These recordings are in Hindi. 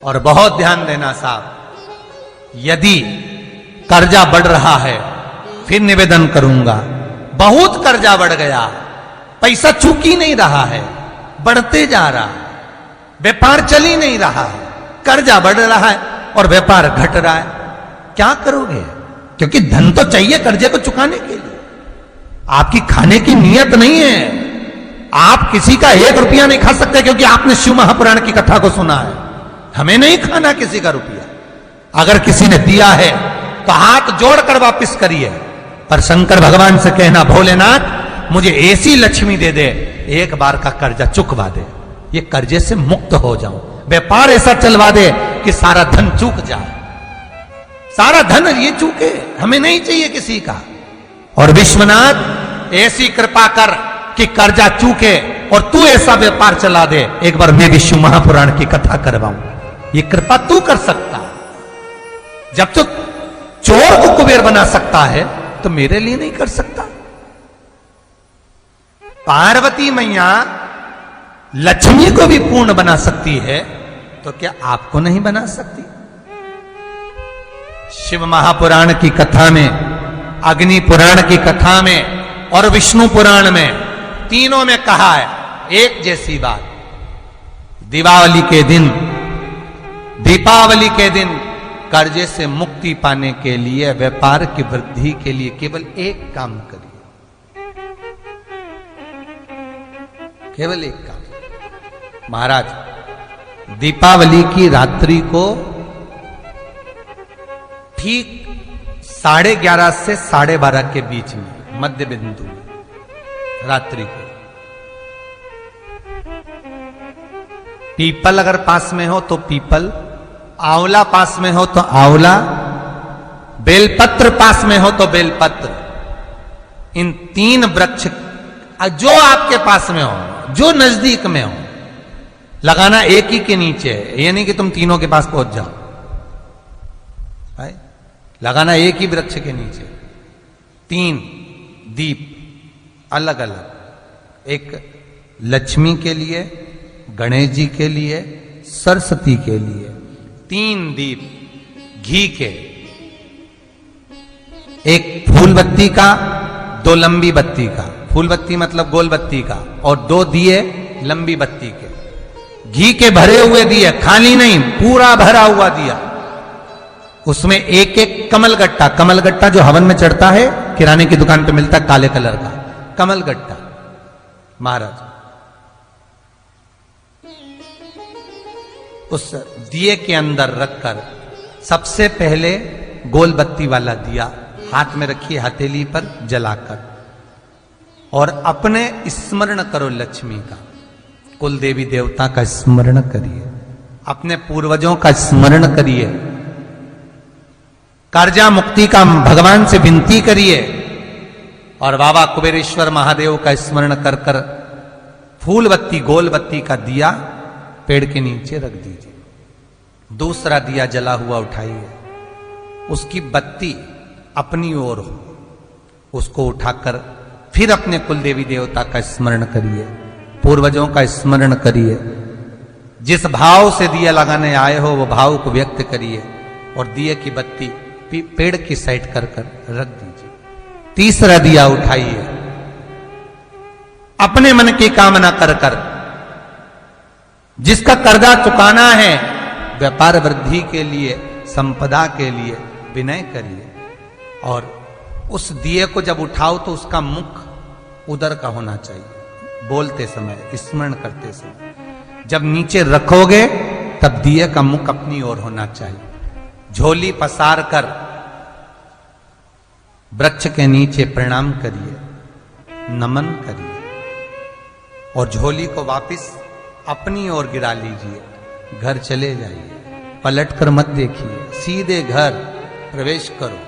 और बहुत ध्यान देना साहब, यदि कर्जा बढ़ रहा है फिर निवेदन करूंगा, बहुत कर्जा बढ़ गया, पैसा चूक ही नहीं रहा है, बढ़ते जा रहा है, व्यापार चल ही नहीं रहा है, कर्जा बढ़ रहा है और व्यापार घट रहा है, क्या करोगे? क्योंकि धन तो चाहिए कर्जे को चुकाने के लिए, आपकी खाने की नीयत नहीं है, आप किसी का 1 रुपया नहीं खा सकते क्योंकि आपने शिव महापुराण की कथा को सुना है। हमें नहीं खाना किसी का रुपया, अगर किसी ने दिया है तो हाथ जोड़कर वापस करिए, पर शंकर भगवान से कहना भोलेनाथ मुझे ऐसी लक्ष्मी दे दे, एक बार का कर्जा चुकवा दे, ये कर्जे से मुक्त हो जाऊं, व्यापार ऐसा चलवा दे कि सारा धन चूक जाए, सारा धन ये चूके, हमें नहीं चाहिए किसी का। और विश्वनाथ ऐसी कृपा कर कि कर्जा चूके और तू ऐसा व्यापार चला दे, एक बार मैं विष्णु महापुराण की कथा करवाऊं, ये कृपा तू कर सकता है। जब तू चोर को कुबेर बना सकता है तो मेरे लिए नहीं कर सकता? पार्वती मैया लक्ष्मी को भी पूर्ण बना सकती है तो क्या आपको नहीं बना सकती? शिव महापुराण की कथा में, अग्नि पुराण की कथा में और विष्णु पुराण में, तीनों में कहा है एक जैसी बात, दीपावली के दिन कर्जे से मुक्ति पाने के लिए, व्यापार की वृद्धि के लिए केवल एक काम करिए, केवल एक काम। महाराज, दीपावली की रात्रि को ठीक 11:30 से 12:30 के बीच में, मध्य बिंदु में रात्रि को, पीपल अगर पास में हो तो पीपल, आंवला पास में हो तो आंवला, बेलपत्र पास में हो तो बेलपत्र, इन 3 वृक्ष जो आपके पास में हो, जो नजदीक में हो, लगाना एक ही के नीचे, ये नहीं कि तुम तीनों के पास पहुंच जाओ, लगाना एक ही वृक्ष के नीचे 3 दीप अलग अलग, एक लक्ष्मी के लिए, गणेश जी के लिए, सरस्वती के लिए, 3 दीप घी के, एक फूल बत्ती का, 2 लंबी बत्ती का, फूल बत्ती मतलब गोल बत्ती का, और 2 दिए लंबी बत्ती के, घी के भरे हुए दिए, खाली नहीं, पूरा भरा हुआ दिया, उसमें एक एक कमलगट्टा, कमलगट्टा जो हवन में चढ़ता है, किराने की दुकान पे मिलता है काले कलर का कमलगट्टा, महाराज उस दिए के अंदर रखकर सबसे पहले गोल बत्ती वाला दिया हाथ में रखिए, हथेली पर जलाकर, और अपने स्मरण करो लक्ष्मी का, कुल देवी देवता का स्मरण करिए, अपने पूर्वजों का स्मरण करिए, कर्जा मुक्ति का भगवान से विनती करिए, और बाबा कुबेरेश्वर महादेव का स्मरण कर कर फूल बत्ती, गोल बत्ती का दिया पेड़ के नीचे रख दीजिए। दूसरा दिया जला हुआ उठाइए, उसकी बत्ती अपनी ओर हो, उसको उठाकर फिर अपने कुल देवी देवता का स्मरण करिए, पूर्वजों का स्मरण करिए, जिस भाव से दिया लगाने आए हो वो भाव को व्यक्त करिए, और दिए की बत्ती पेड़ की साइड कर कर रख दीजिए। तीसरा दिया उठाइए, अपने मन की कामना कर कर, जिसका कर्जा चुकाना है, व्यापार वृद्धि के लिए, संपदा के लिए विनय करिए, और उस दिए को जब उठाओ तो उसका मुख उधर का होना चाहिए, बोलते समय, स्मरण करते समय। जब नीचे रखोगे तब दिए का मुख अपनी ओर होना चाहिए। झोली पसार कर वृक्ष के नीचे प्रणाम करिए, नमन करिए, और झोली को वापस अपनी ओर गिरा लीजिए, घर चले जाइए, पलट कर मत देखिए, सीधे घर प्रवेश करो,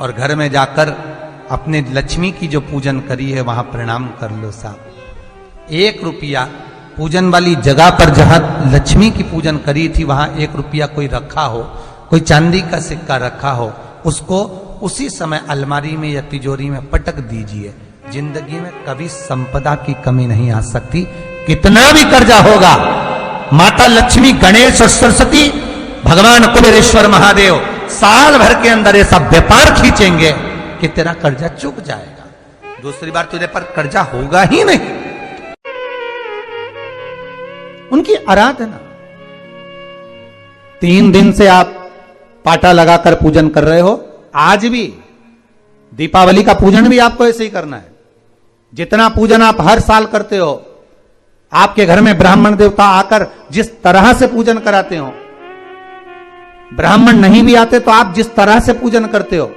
और घर में जाकर अपने लक्ष्मी की जो पूजन करी है वहां प्रणाम कर लो साहब। 1 रुपया पूजन वाली जगह पर जहां लक्ष्मी की पूजन करी थी वहां 1 रुपया कोई रखा हो, कोई चांदी का सिक्का रखा हो, उसको उसी समय अलमारी में या तिजोरी में पटक दीजिए। जिंदगी में कभी संपदा की कमी नहीं आ सकती। कितना भी कर्जा होगा, माता लक्ष्मी, गणेश और सरस्वती भगवान कुबेरेश्वर महादेव साल भर के अंदर ये सब व्यापार खींचेंगे कि तेरा कर्जा चुक जाएगा, दूसरी बार तुझे पर कर्जा होगा ही नहीं। उनकी आराधना 3 दिन से आप पाटा लगाकर पूजन कर रहे हो, आज भी दीपावली का पूजन भी आपको ऐसे ही करना है। जितना पूजन आप हर साल करते हो, आपके घर में ब्राह्मण देवता आकर जिस तरह से पूजन कराते हो, ब्राह्मण नहीं भी आते तो आप जिस तरह से पूजन करते हो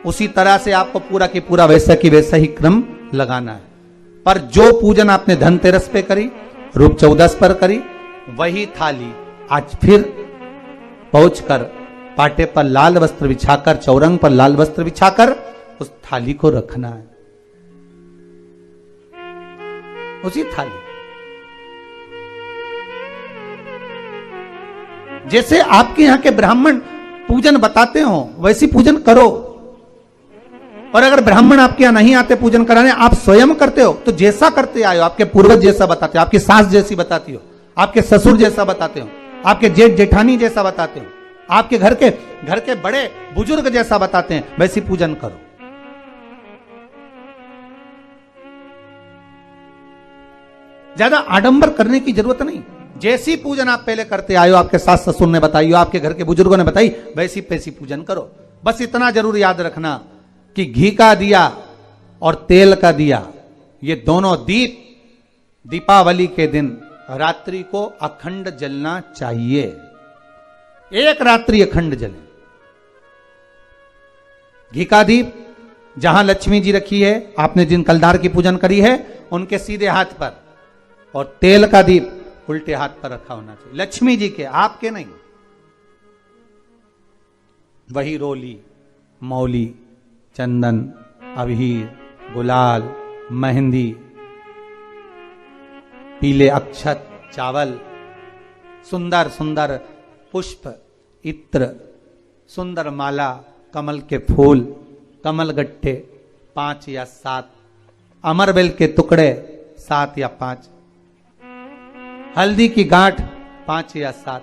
उसी तरह से आपको पूरा की पूरा वैसा की वैसा ही क्रम लगाना है। पर जो पूजन आपने धनतेरस पे करी, रूप 14 पर करी, वही थाली आज फिर पहुंचकर पाटे पर लाल वस्त्र बिछाकर, चौरंग पर लाल वस्त्र बिछाकर उस थाली को रखना है, उसी थाली। जैसे आपके यहां के ब्राह्मण पूजन बताते हो वैसी पूजन करो। और अगर ब्राह्मण आपके यहां नहीं आते पूजन कराने, आप स्वयं करते हो तो जैसा करते आए हो, आपके पूर्वज जैसा बताते हो, आपकी सास जैसी बताती हो, आपके ससुर जैसा बताते हो, आपके जेठ जेठानी जैसा बताते हो, आपके घर के बड़े बुजुर्ग जैसा बताते हैं, वैसी पूजन करो। ज्यादा आडंबर करने की जरूरत नहीं। जैसी पूजन आप पहले करते आए हो, आपके सास ससुर ने बताई हो, आपके घर के बुजुर्गों ने बताई, वैसी पैसी पूजन करो। बस इतना जरूर याद रखना कि घी का दिया और तेल का दिया, ये दोनों दीप दीपावली के दिन रात्रि को अखंड जलना चाहिए। एक रात्रि अखंड जले। घी का दीप जहां लक्ष्मी जी रखी है, आपने जिन कलदार की पूजन करी है, उनके सीधे हाथ पर, और तेल का दीप उल्टे हाथ पर रखा होना चाहिए, लक्ष्मी जी के, आपके नहीं। वही रोली, मौली, चंदन, अबीर, गुलाल, मेहंदी, पीले अक्षत, चावल, सुंदर सुंदर पुष्प, इत्र, सुंदर माला, कमल के फूल, कमल गट्टे 5 या 7, अमरबेल के टुकड़े 7 या 5, हल्दी की गांठ 5 या 7,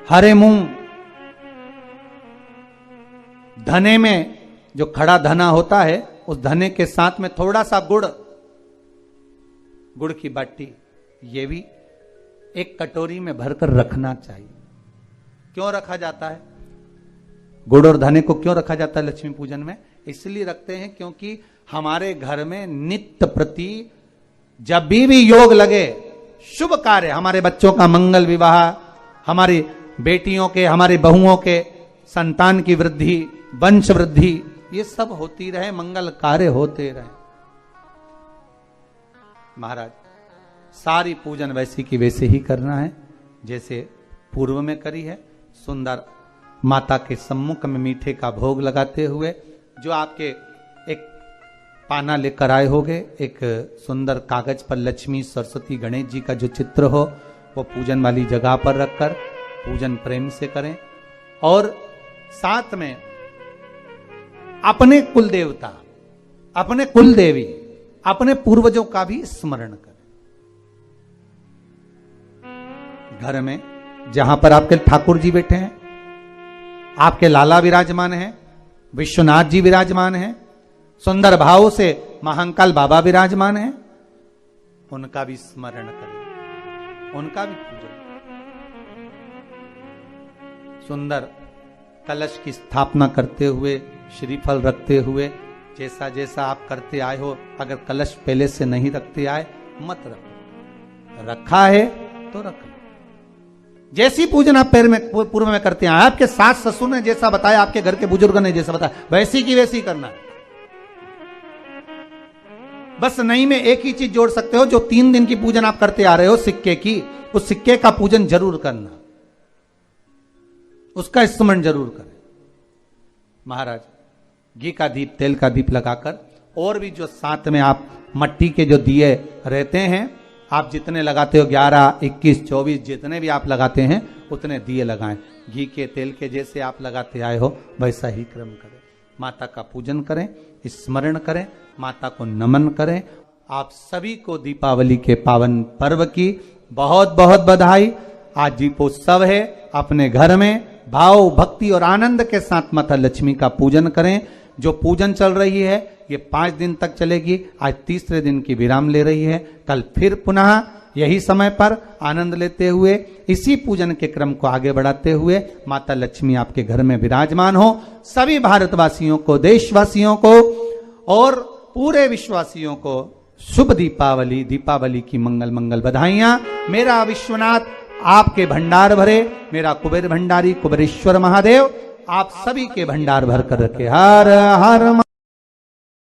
हरे मूंग, धने में जो खड़ा धना होता है, उस धने के साथ में थोड़ा सा गुड़, गुड़ की बाटी, ये भी एक कटोरी में भरकर रखना चाहिए। क्यों रखा जाता है गुड़ और धने को? क्यों रखा जाता है लक्ष्मी पूजन में? इसलिए रखते हैं क्योंकि हमारे घर में नित्य प्रति जब भी योग लगे, शुभ कार्य, हमारे बच्चों का मंगल विवाह, हमारी बेटियों के, हमारी बहुओं के संतान की वृद्धि, वंश वृद्धि, ये सब होती रहे, मंगल कार्य होते रहे। महाराज सारी पूजन वैसी की वैसे ही करना है जैसे पूर्व में करी है। सुंदर माता के सम्मुख में मीठे का भोग लगाते हुए, जो आपके एक पाना लेकर आए होगे, एक सुंदर कागज पर लक्ष्मी, सरस्वती, गणेश जी का जो चित्र हो, वो पूजन वाली जगह पर रखकर पूजन प्रेम से करें। और साथ में अपने कुल देवता, अपने कुल देवी, अपने पूर्वजों का भी स्मरण करें। घर में जहां पर आपके ठाकुर जी बैठे हैं, आपके लाला विराजमान हैं, विश्वनाथ जी विराजमान हैं, सुंदर भाव से महाकाल बाबा विराजमान हैं, उनका भी स्मरण करें, उनका भी पूजन। सुंदर कलश की स्थापना करते हुए, श्रीफल रखते हुए, जैसा जैसा आप करते आए हो, अगर कलश पहले से नहीं रखते आए मत रखो, रखा है तो रखो। जैसी पूजन आप पूर्व में करते हैं, आपके सास ससुर ने जैसा बताया, आपके घर के बुजुर्ग ने जैसा बताया, वैसी की वैसी करना है। बस नहीं में एक ही चीज जोड़ सकते हो, जो 3 दिन की पूजन आप करते आ रहे हो सिक्के की, उस सिक्के का पूजन जरूर करना, उसका स्मरण जरूर करें। महाराज घी का दीप, तेल का दीप लगाकर, और भी जो साथ में आप मट्टी के जो दिए रहते हैं, आप जितने लगाते हो 11, 21, 24 जितने भी आप लगाते हैं उतने दिए लगाएं। घी के, तेल के जैसे आप लगाते आए हो वैसा ही क्रम करें। माता का पूजन करें, स्मरण करें, माता को नमन करें। आप सभी को दीपावली के पावन पर्व की बहुत बहुत बधाई। आज दीपोत्सव है, अपने घर में भाव भक्ति और आनंद के साथ माता लक्ष्मी का पूजन करें। जो पूजन चल रही है ये 5 दिन तक चलेगी। आज तीसरे दिन की विराम ले रही है। कल फिर पुनः यही समय पर आनंद लेते हुए इसी पूजन के क्रम को आगे बढ़ाते हुए माता लक्ष्मी आपके घर में विराजमान हो। सभी भारतवासियों को, देशवासियों को और पूरे विश्ववासियों को शुभ दीपावली, दीपावली की मंगल मंगल बधाइयां। मेरा विश्वनाथ आपके भंडार भरे, मेरा कुबेर भंडारी कुबेरेश्वर महादेव आप सभी के भंडार भर कर रखे। हर हर